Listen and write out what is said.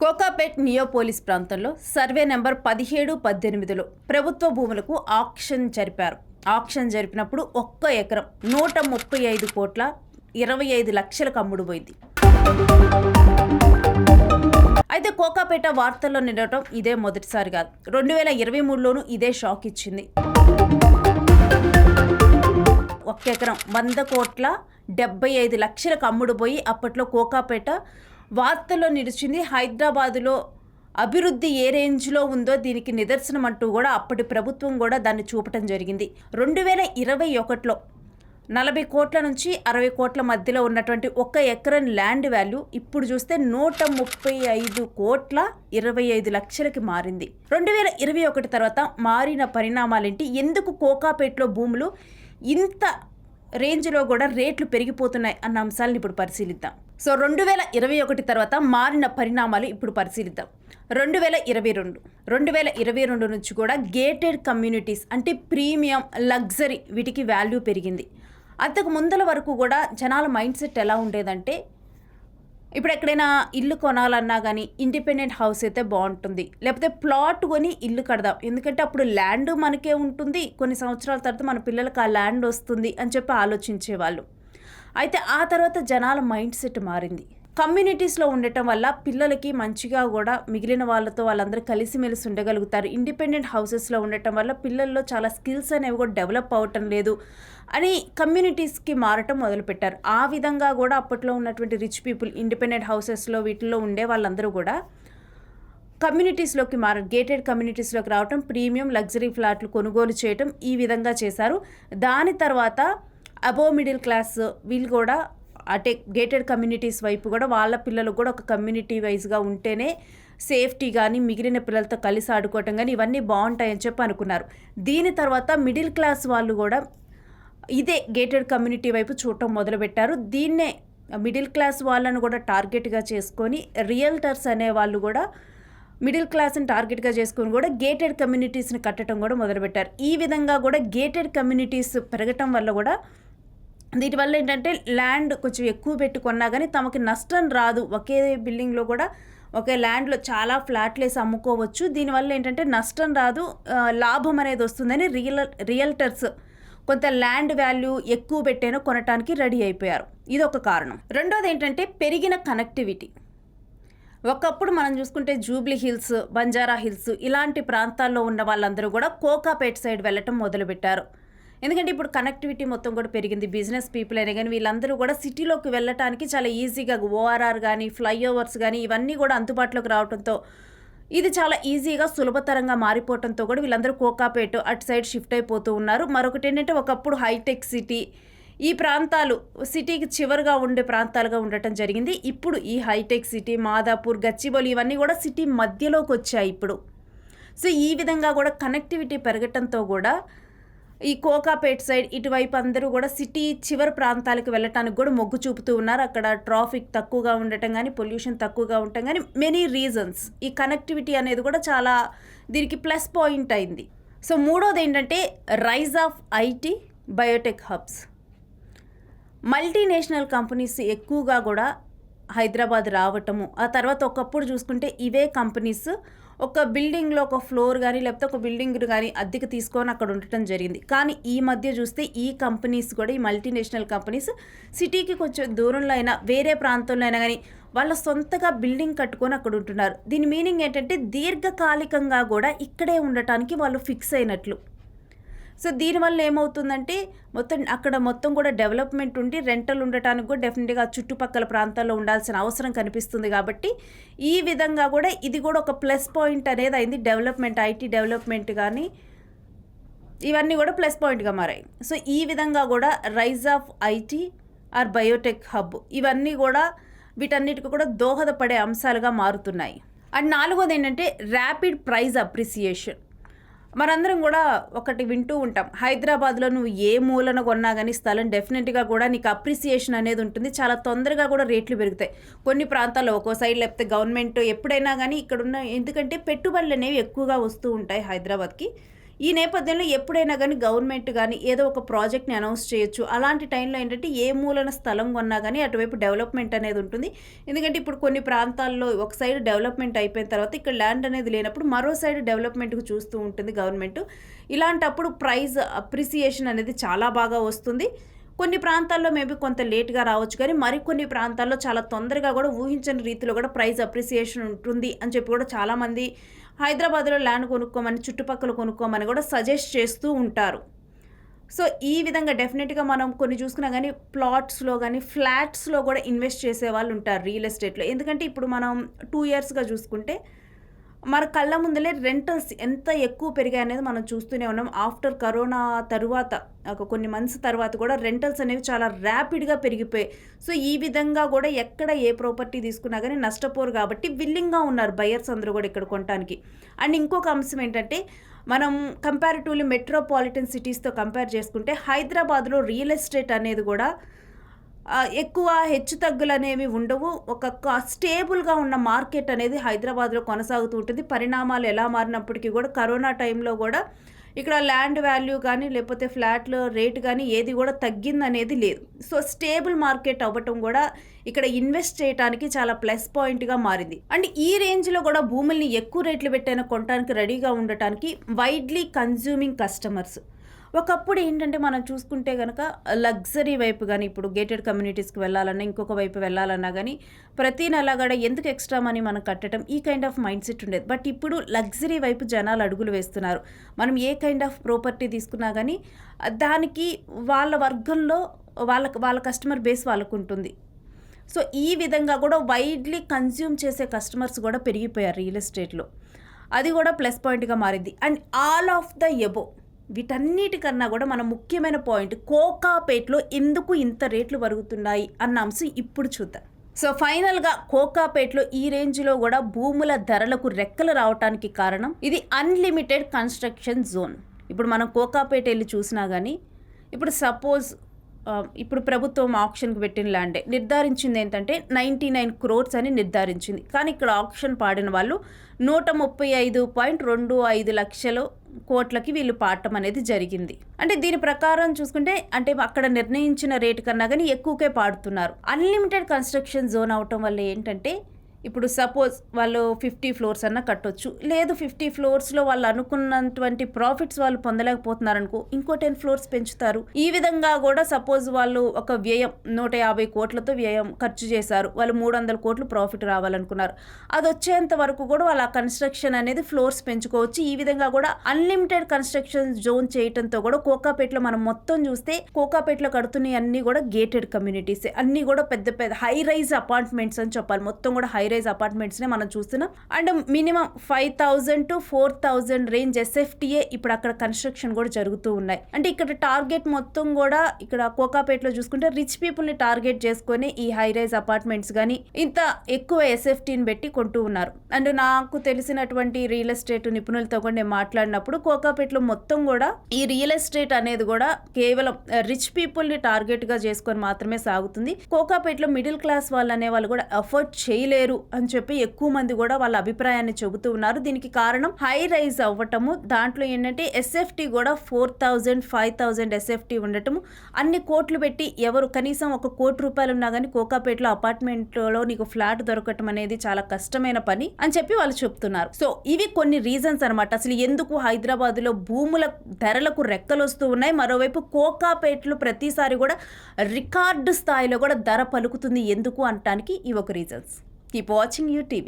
Kokapet Neopolis ప్రాంతంలో survey number 17-18లో ప్రభుత్వ భూములకు ఆక్షన్ జరిపారు. ఆక్షన్ జరిపినప్పుడు ఒక్క ఎకరం 135 కోట్ల 25 లక్షలకు అమ్ముడుపోయింది. అయితే కోకాపేట వార్తల్లో నిలవటం ఇదే మొదటిసారి కాదు. 2023లోనూ ఇదే షాక్ ఇచ్చింది. ఒక్క ఎకరం 100 కోట్ల 75 లక్షలకు అమ్ముడుపోయి అప్పట్లో కోకాపేట వార్తల్లో నిలిచింది. హైదరాబాదులో అభివృద్ధి ఏ రేంజ్లో ఉందో దీనికి నిదర్శనం అంటూ కూడా అప్పటి ప్రభుత్వం కూడా దాన్ని చూపటం జరిగింది. 2021లో 40 కోట్ల నుంచి 60 కోట్ల మధ్యలో ఉన్నటువంటి ఒక్క ఎకరం ల్యాండ్ వాల్యూ ఇప్పుడు చూస్తే 135 కోట్ల 25 లక్షలకి మారింది. 2021 తర్వాత మారిన పరిణామాలేంటి, ఎందుకు కోకాపేటలో భూములు ఇంత రేంజ్లో కూడా రేట్లు పెరిగిపోతున్నాయి అన్న అంశాలను ఇప్పుడు పరిశీలిద్దాం. సో 2021 తర్వాత మారిన పరిణామాలు ఇప్పుడు పరిశీలిద్దాం. 2022 నుంచి కూడా గేటెడ్ కమ్యూనిటీస్ అంటే ప్రీమియం, లగ్జరీ వీటికి వాల్యూ పెరిగింది. అంతకు ముందల వరకు కూడా జనాల మైండ్ సెట్ ఎలా ఉండేదంటే, ఇప్పుడు ఎక్కడైనా ఇల్లు కొనాలన్నా కానీ ఇండిపెండెంట్ హౌస్ అయితే బాగుంటుంది, లేకపోతే ప్లాట్ కొని ఇల్లు కడదాం, ఎందుకంటే అప్పుడు ల్యాండ్ మనకే ఉంటుంది, కొన్ని సంవత్సరాల తర్వాత మన పిల్లలకు ఆ ల్యాండ్ వస్తుంది అని చెప్పి ఆలోచించేవాళ్ళు. అయితే ఆ తర్వాత జనాల మైండ్ సెట్ మారింది. కమ్యూనిటీస్లో ఉండటం వల్ల పిల్లలకి మంచిగా కూడా మిగిలిన వాళ్ళతో వాళ్ళందరూ కలిసిమెలిసి ఉండగలుగుతారు. ఇండిపెండెంట్ హౌసెస్లో ఉండటం వల్ల పిల్లల్లో చాలా స్కిల్స్ అనేవి కూడా డెవలప్ అవ్వటం లేదు అని కమ్యూనిటీస్కి మారటం మొదలుపెట్టారు. ఆ విధంగా కూడా అప్పట్లో ఉన్నటువంటి రిచ్ పీపుల్ ఇండిపెండెంట్ హౌసెస్లో వీటిల్లో ఉండే వాళ్ళందరూ కూడా కమ్యూనిటీస్లోకి గేటెడ్ కమ్యూనిటీస్లోకి రావటం, ప్రీమియం లగ్జరీ ఫ్లాట్లు కొనుగోలు చేయటం ఈ విధంగా చేశారు. దాని తర్వాత అబోవ్ మిడిల్ క్లాస్ వీళ్ళు కూడా అటే గేటెడ్ కమ్యూనిటీస్ వైపు కూడా వాళ్ళ పిల్లలు కూడా ఒక కమ్యూనిటీ వైజ్గా ఉంటేనే సేఫ్టీ కానీ మిగిలిన పిల్లలతో కలిసి ఆడుకోవటం కానీ ఇవన్నీ బాగుంటాయని చెప్పి అనుకున్నారు. దీని తర్వాత మిడిల్ క్లాస్ వాళ్ళు కూడా ఇదే గేటెడ్ కమ్యూనిటీ వైపు చూడటం మొదలుపెట్టారు. దీన్నే మిడిల్ క్లాస్ వాళ్ళను కూడా టార్గెట్గా చేసుకొని రియల్టర్స్ అనే వాళ్ళు కూడా మిడిల్ క్లాస్ని టార్గెట్గా చేసుకొని కూడా గేటెడ్ కమ్యూనిటీస్ని కట్టడం కూడా మొదలుపెట్టారు. ఈ విధంగా కూడా గేటెడ్ కమ్యూనిటీస్ పెరగటం వల్ల కూడా దీనివల్ల ఏంటంటే ల్యాండ్ కొంచెం ఎక్కువ పెట్టుకున్నా కానీ తమకి నష్టం రాదు. ఒకే బిల్డింగ్లో కూడా ఒకే ల్యాండ్లో చాలా ఫ్లాట్లు వేసి అమ్ముకోవచ్చు. దీనివల్ల ఏంటంటే నష్టం రాదు, లాభం అనేది వస్తుందని రియల్టర్స్ కొంత ల్యాండ్ వాల్యూ ఎక్కువ పెట్టేనో కొనటానికి రెడీ అయిపోయారు. ఇది ఒక కారణం. రెండోది ఏంటంటే పెరిగిన కనెక్టివిటీ. ఒకప్పుడు మనం చూసుకుంటే జూబ్లీ హిల్స్, బంజారా హిల్స్ ఇలాంటి ప్రాంతాల్లో ఉన్న వాళ్ళందరూ కూడా కోకాపేట్ సైడ్ వెళ్ళటం మొదలుపెట్టారు. ఎందుకంటే ఇప్పుడు కనెక్టివిటీ మొత్తం కూడా పెరిగింది. బిజినెస్ పీపుల్ అయినా కానీ వీళ్ళందరూ కూడా సిటీలోకి వెళ్ళటానికి చాలా ఈజీగా ఓఆర్ఆర్ కానీ ఫ్లైఓవర్స్ కానీ ఇవన్నీ కూడా అందుబాటులోకి రావడంతో ఇది చాలా ఈజీగా సులభతరంగా మారిపోవడంతో కూడా వీళ్ళందరూ కోకాపేట్ అటు సైడ్ షిఫ్ట్ అయిపోతూ ఉన్నారు. మరొకటి ఏంటంటే ఒకప్పుడు హైటెక్ సిటీ ఈ ప్రాంతాలు సిటీకి చివరిగా ఉండే ప్రాంతాలుగా ఉండటం జరిగింది. ఇప్పుడు ఈ హైటెక్ సిటీ, మాదాపూర్, గచ్చిబౌలి ఇవన్నీ కూడా సిటీ మధ్యలోకి వచ్చాయి ఇప్పుడు. సో ఈ విధంగా కూడా కనెక్టివిటీ పెరగటంతో కూడా ఈ కోకాపేట్ సైడ్ ఇటువైపు అందరూ కూడా సిటీ చివరి ప్రాంతాలకు వెళ్ళటానికి కూడా మొగ్గు చూపుతూ ఉన్నారు. అక్కడ ట్రాఫిక్ తక్కువగా ఉండటం కానీ, పొల్యూషన్ తక్కువగా ఉండటం కానీ మెనీ రీజన్స్ ఈ కనెక్టివిటీ అనేది కూడా చాలా దీనికి ప్లస్ పాయింట్ అయింది. సో మూడోది ఏంటంటే rise of IT biotech hubs. Multinational companies ఎక్కువగా కూడా హైదరాబాద్ రావటము, ఆ తర్వాత ఒకప్పుడు చూసుకుంటే ఇవే కంపెనీస్ ఒక బిల్డింగ్లో ఒక ఫ్లోర్ కానీ లేకపోతే ఒక బిల్డింగ్ కానీ అద్దెకు తీసుకొని అక్కడ ఉండటం జరిగింది. కానీ ఈ మధ్య చూస్తే ఈ కంపెనీస్ కూడా ఈ మల్టీనేషనల్ కంపెనీస్ సిటీకి కొంచెం దూరంలో అయినా వేరే ప్రాంతంలో అయినా కానీ వాళ్ళ సొంతగా బిల్డింగ్ కట్టుకొని అక్కడ ఉంటున్నారు. దీని మీనింగ్ ఏంటంటే దీర్ఘకాలికంగా కూడా ఇక్కడే ఉండటానికి వాళ్ళు ఫిక్స్ అయినట్లు. సో దీనివల్ల ఏమవుతుందంటే మొత్తం కూడా డెవలప్మెంట్ ఉండి రెంటల్ ఉండటానికి కూడా డెఫినెట్గా చుట్టుపక్కల ప్రాంతాల్లో ఉండాల్సిన అవసరం కనిపిస్తుంది. కాబట్టి ఈ విధంగా కూడా ఇది కూడా ఒక ప్లస్ పాయింట్ అనేది అయింది. డెవలప్మెంట్, ఐటీ డెవలప్మెంట్ కానీ ఇవన్నీ కూడా ప్లస్ పాయింట్గా మారాయి. సో ఈ విధంగా కూడా rise of IT or biotech hub ఇవన్నీ కూడా వీటన్నిటికీ కూడా దోహదపడే అంశాలుగా మారుతున్నాయి. అండ్ నాలుగోది ఏంటంటే ర్యాపిడ్ ప్రైస్ అప్రిసియేషన్. మనందరం కూడా ఒకటి వింటూ ఉంటాం, హైదరాబాద్లో నువ్వు ఏ మూలన కొన్నా కానీ స్థలం డెఫినెట్గా కూడా నీకు అప్రిసియేషన్ అనేది ఉంటుంది, చాలా తొందరగా కూడా రేట్లు పెరుగుతాయి. కొన్ని ప్రాంతాల్లో ఒక్కో సైడ్ లేకపోతే గవర్నమెంట్ ఎప్పుడైనా కానీ ఇక్కడున్న ఎందుకంటే పెట్టుబడులు అనేవి ఎక్కువగా వస్తూ ఉంటాయి హైదరాబాద్కి. ఈ నేపథ్యంలో ఎప్పుడైనా కానీ గవర్నమెంట్ కానీ ఏదో ఒక ప్రాజెక్ట్ని అనౌన్స్ చేయొచ్చు. అలాంటి టైంలో ఏంటంటే ఏ మూలన స్థలం కొన్నా కానీ అటువైపు డెవలప్మెంట్ అనేది ఉంటుంది. ఎందుకంటే ఇప్పుడు కొన్ని ప్రాంతాల్లో ఒక సైడ్ డెవలప్మెంట్ అయిపోయిన తర్వాత ఇక్కడ ల్యాండ్ అనేది లేనప్పుడు మరో సైడ్ డెవలప్మెంట్కి చూస్తూ ఉంటుంది గవర్నమెంట్. ఇలాంటప్పుడు ప్రైస్ అప్రిసియేషన్ అనేది చాలా బాగా వస్తుంది. కొన్ని ప్రాంతాల్లో మేబీ కొంత లేట్గా రావచ్చు, కానీ మరికొన్ని ప్రాంతాల్లో చాలా తొందరగా కూడా ఊహించని రీతిలో కూడా ప్రైస్ అప్రిసియేషన్ ఉంటుంది అని చెప్పి కూడా చాలామంది హైదరాబాద్లో ల్యాండ్ కొనుక్కోమని, చుట్టుపక్కల కొనుక్కోమని కూడా సజెస్ట్ చేస్తూ ఉంటారు. సో ఈ విధంగా డెఫినెట్గా మనం కొన్ని చూసుకున్నా కానీ ప్లాట్స్లో కానీ ఫ్లాట్స్లో కూడా ఇన్వెస్ట్ చేసే వాళ్ళు ఉంటారు రియల్ ఎస్టేట్లో. ఎందుకంటే ఇప్పుడు మనం 2 ఇయర్స్గా చూసుకుంటే మన కళ్ళ ముందలే రెంటల్స్ ఎంత ఎక్కువ పెరిగాయి అనేది మనం చూస్తూనే ఉన్నాం. ఆఫ్టర్ కరోనా తరువాత కొన్ని మంత్స్ తర్వాత కూడా రెంటల్స్ అనేవి చాలా ర్యాపిడ్గా పెరిగిపోయాయి. సో ఈ విధంగా కూడా ఎక్కడ ఏ ప్రాపర్టీ తీసుకున్నా కానీ నష్టపోరు కాబట్టి విల్లింగ్గా ఉన్నారు బయర్స్ అందరూ కూడా ఇక్కడ కొనడానికి. అండ్ ఇంకొక అంశం ఏంటంటే మనం కంపారిటివ్లీ మెట్రోపాలిటన్ సిటీస్తో కంపేర్ చేసుకుంటే హైదరాబాద్లో రియల్ ఎస్టేట్ అనేది కూడా ఎక్కువ హెచ్చు తగ్గులు అనేవి ఉండవు. ఒక స్టేబుల్గా ఉన్న మార్కెట్ అనేది హైదరాబాద్లో కొనసాగుతూ ఉంటుంది. పరిణామాలు ఎలా మారినప్పటికీ కూడా కరోనా టైంలో కూడా ఇక్కడ ల్యాండ్ వాల్యూ కానీ లేకపోతే ఫ్లాట్ల రేటు కానీ ఏది కూడా తగ్గిందనేది లేదు. సో స్టేబుల్ మార్కెట్ అవ్వటం కూడా ఇక్కడ ఇన్వెస్ట్ చేయడానికి చాలా ప్లస్ పాయింట్గా మారింది. అండ్ ఈ రేంజ్లో కూడా భూముల్ని ఎక్కువ రేట్లు పెట్టైనా కొనడానికి రెడీగా ఉండటానికి వైడ్లీ కన్జ్యూమింగ్ కస్టమర్స్. ఒకప్పుడు ఏంటంటే మనం చూసుకుంటే కనుక లగ్జరీ వైపు కానీ ఇప్పుడు గేటెడ్ కమ్యూనిటీస్కి వెళ్ళాలన్నా ఇంకొక వైపు వెళ్ళాలన్నా కానీ ప్రతి నెల కూడా ఎందుకు ఎక్స్ట్రా మనీ మనం కట్టడం, ఈ కైండ్ ఆఫ్ మైండ్ సెట్ ఉండేది. బట్ ఇప్పుడు లగ్జరీ వైపు జనాలు అడుగులు వేస్తున్నారు. మనం ఏ కైండ్ ఆఫ్ ప్రాపర్టీ తీసుకున్నా కానీ దానికి వాళ్ళ వర్గంలో వాళ్ళ కస్టమర్ బేస్ వాళ్ళకు ఉంటుంది. సో ఈ విధంగా కూడా వైడ్లీ కన్జ్యూమ్ చేసే కస్టమర్స్ కూడా పెరిగిపోయారు రియల్ ఎస్టేట్లో. అది కూడా ప్లస్ పాయింట్గా మారింది. And all of the above వీటన్నిటికన్నా కూడా మన ముఖ్యమైన పాయింట్ కోకాపేట్లో ఎందుకు ఇంత రేట్లు పెరుగుతున్నాయి అన్న అంశం ఇప్పుడు చూద్దాం. సో ఫైనల్గా కోకాపేట్లో ఈ రేంజ్లో కూడా భూముల ధరలకు రెక్కలు రావడానికి కారణం ఇది అన్లిమిటెడ్ కన్స్ట్రక్షన్ జోన్. ఇప్పుడు మనం కోకాపేట వెళ్ళి చూసినా కానీ ఇప్పుడు సపోజ్ ఇప్పుడు ప్రభుత్వం ఆప్షన్కి పెట్టిన ల్యాండే నిర్ధారించింది ఏంటంటే 99 crores అని నిర్ధారించింది. కానీ ఇక్కడ ఆప్షన్ పాడిన వాళ్ళు 135.25 లక్షల కోట్లకి వీళ్ళు పాడటం అనేది జరిగింది. అంటే దీని ప్రకారం చూసుకుంటే అంటే అక్కడ నిర్ణయించిన రేటు కన్నా కానీ ఎక్కువకే పాడుతున్నారు. అన్లిమిటెడ్ కన్స్ట్రక్షన్ జోన్ అవటం వల్ల ఏంటంటే ఇప్పుడు సపోజ్ వాళ్ళు 50 floors అన్న కట్టొచ్చు, లేదు 50 floors వాళ్ళు అనుకున్నటువంటి ప్రాఫిట్స్ వాళ్ళు పొందలేకపోతున్నారనుకో ఇంకో 10 floors పెంచుతారు. ఈ విధంగా కూడా సపోజ్ వాళ్ళు ఒక వ్యయం 150 కోట్లతో వ్యయం ఖర్చు చేశారు, వాళ్ళు 300 కోట్లు ప్రాఫిట్ రావాలనుకున్నారు, అది వచ్చేంత వరకు కూడా వాళ్ళ కన్స్ట్రక్షన్ అనేది ఫ్లోర్స్ పెంచుకోవచ్చు. ఈ విధంగా కూడా అన్లిమిటెడ్ కన్స్ట్రక్షన్ జోన్ చేయడంతో కూడా కోకాపేటలో మనం మొత్తం చూస్తే కోకాపేటలో కడుతున్న అన్ని కూడా గేటెడ్ కమ్యూనిటీస్, అన్ని కూడా పెద్ద పెద్ద హై రైజ్ అపార్ట్మెంట్స్ అని చెప్పాలి. మొత్తం కూడా హై రైజ్ అపార్ట్మెంట్స్నే మనం చూస్తున్నాం. And minimum 5,000 to 4,000 range SFTA ఇప్పుడు అక్కడ కన్స్ట్రక్షన్ కూడా జరుగుతూ ఉన్నాయి. అంటే ఇక్కడ టార్గెట్ మొత్తం కూడా ఇక్కడ కోకాపేటలో చూసుకుంటే రిచ్ పీపుల్ని టార్గెట్ చేసుకొని ఈ హై రైజ్ అపార్ట్మెంట్స్ కానీ ఇంత ఎక్కువ SFTని పెట్టి కొంటూ ఉన్నారు. అండ్ నాకు తెలిసినటువంటి రియల్ ఎస్టేట్ నిపుణులతో కూడా నేను మాట్లాడినప్పుడు కోకాపేటలో మొత్తం కూడా ఈ రియల్ ఎస్టేట్ అనేది కూడా కేవలం రిచ్ పీపుల్ని టార్గెట్గా చేసుకొని మాత్రమే సాగుతుంది. కోకాపేటలో మిడిల్ క్లాస్ వాళ్ళు అనే వాళ్ళు కూడా అఫోర్డ్ చేయలేరు అని చెప్పి ఎక్కువ మంది కూడా వాళ్ళ అభిప్రాయాన్ని చెబుతూ ఉన్నారు. దీనికి కారణం హై రైజ్ అవ్వటము, దాంట్లో ఏంటంటే SFT కూడా 4,000, 5,000 SFT ఉండటము, అన్ని కోట్లు పెట్టి ఎవరు కనీసం 1 కోటి రూపాయలు ఉన్నా కానీ కోకాపేటలో అపార్ట్మెంట్లో నీకు ఫ్లాట్ దొరకటం అనేది చాలా కష్టమైన పని అని చెప్పి వాళ్ళు చెప్తున్నారు. సో ఇవి కొన్ని రీజన్స్ అనమాట అసలు ఎందుకు హైదరాబాద్లో భూముల ధరలకు రెక్కలు వస్తూ ఉన్నాయి. మరోవైపు కోకాపేటలో ప్రతిసారి కూడా రికార్డు స్థాయిలో కూడా ధర పలుకుతుంది ఎందుకు అనటానికి ఈ ఒక రీజన్స్. Keep watching UTV.